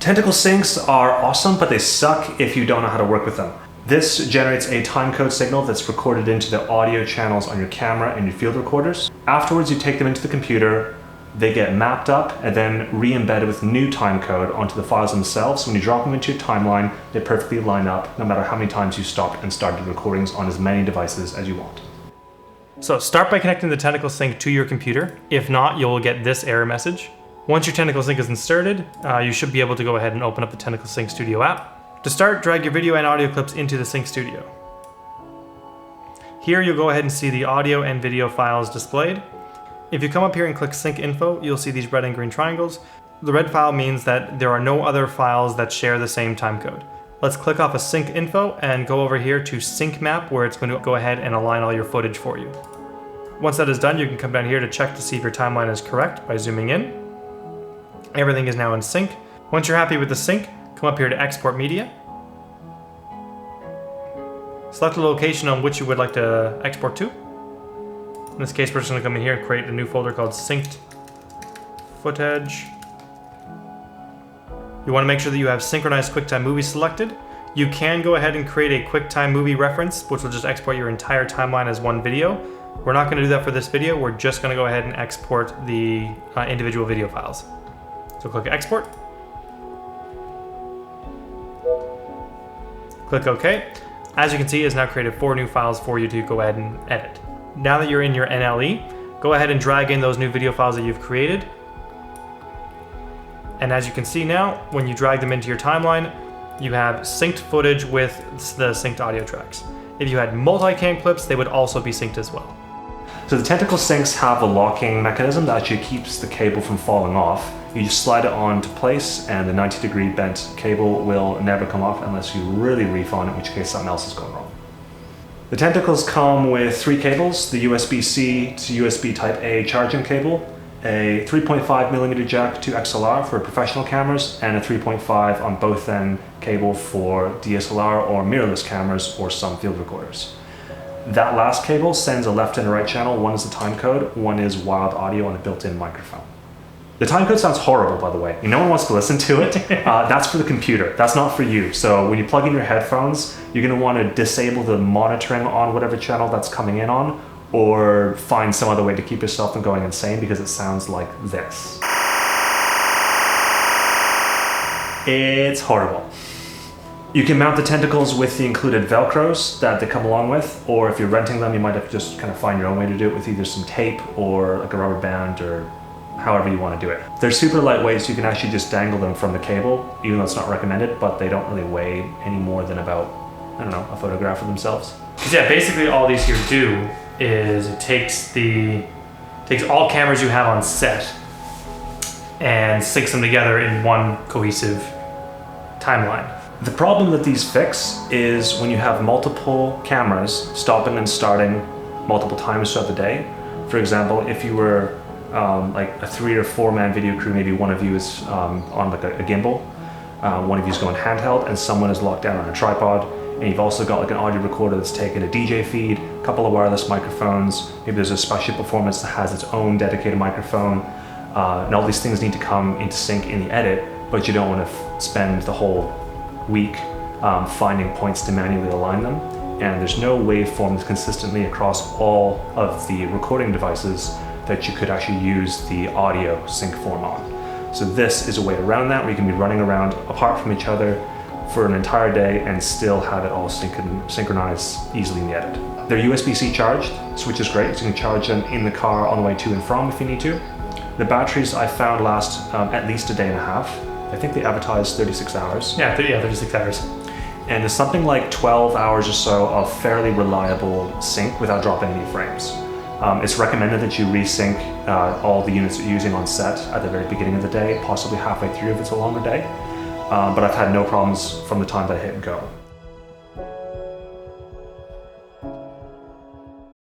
Tentacle syncs are awesome, but they suck if you don't know how to work with them. This generates a timecode signal that's recorded into the audio channels on your camera and your field recorders. Afterwards, you take them into the computer, they get mapped up and then re-embedded with new timecode onto the files themselves. When you drop them into your timeline, they perfectly line up no matter how many times you stopped and started recordings on as many devices as you want. So start by connecting the Tentacle Sync to your computer. If not, you'll get this error message. Once your Tentacle Sync is inserted, you should be able to go ahead and open up the Tentacle Sync Studio app. To start, drag your video and audio clips into the Sync Studio. Here you'll go ahead and see the audio and video files displayed. If you come up here and click Sync Info, you'll see these red and green triangles. The red file means that there are no other files that share the same timecode. Let's click off of Sync Info and go over here to Sync Map, where it's going to go ahead and align all your footage for you. Once that is done, you can come down here to check to see if your timeline is correct by zooming in. Everything is now in sync. Once you're happy with the sync, come up here to Export Media. Select the location on which you would like to export to. In this case, we're just going to come in here and create a new folder called Synced Footage. You want to make sure that you have Synchronized QuickTime Movie selected. You can go ahead and create a QuickTime Movie reference, which will just export your entire timeline as one video. We're not going to do that for this video. We're just going to go ahead and export the individual video files. So click Export. Click OK. As you can see, it's now created 4 new files for you to go ahead and edit. Now that you're in your NLE, go ahead and drag in those new video files that you've created. And as you can see now, when you drag them into your timeline, you have synced footage with the synced audio tracks. If you had multi-cam clips, they would also be synced as well. So the Tentacle syncs have a locking mechanism that actually keeps the cable from falling off. You just slide it onto place and the 90-degree bent cable will never come off unless you really reef on it, in which case something else is going wrong. The Tentacles come with 3 cables, the USB-C to USB Type-A charging cable, a 3.5mm jack to XLR for professional cameras, and a 3.5 on both end cable for DSLR or mirrorless cameras or some field recorders. That last cable sends a left and a right channel. One is the timecode, one is wild audio on a built-in microphone. The timecode sounds horrible, by the way. No one wants to listen to it. That's for the computer. That's not for you. So when you plug in your headphones, you're going to want to disable the monitoring on whatever channel that's coming in on, or find some other way to keep yourself from going insane, because it sounds like this. It's horrible. You can mount the Tentacles with the included Velcros that they come along with, or if you're renting them, you might have to just kind of find your own way to do it with either some tape or like a rubber band or however you want to do it. They're super lightweight, so you can actually just dangle them from the cable, even though it's not recommended, but they don't really weigh any more than about, I don't know, a photograph of themselves. Because yeah, basically all these here do is it takes all cameras you have on set and syncs them together in one cohesive timeline. The problem that these fix is when you have multiple cameras stopping and starting multiple times throughout the day. For example, if you were like a 3 or 4 man video crew, maybe one of you is on like a gimbal, one of you is going handheld, and someone is locked down on a tripod, and you've also got like an audio recorder that's taken a DJ feed, a couple of wireless microphones, maybe there's a special performance that has its own dedicated microphone, and all these things need to come into sync in the edit, but you don't want to spend the whole week finding points to manually align them, and there's no waveform that's consistently across all of the recording devices that you could actually use the audio sync form on. So this is a way around that, where you can be running around apart from each other for an entire day and still have it all synchronize easily in the edit. They're USB-C charged, which is great, so you can charge them in the car on the way to and from if you need to. The batteries I found last at least a day and a half. I think they advertise 36 hours. Yeah, 36 hours. And there's something like 12 hours or so of fairly reliable sync without dropping any frames. It's recommended that you resync all the units that you're using on set at the very beginning of the day, possibly halfway through if it's a longer day. But I've had no problems from the time that I hit go.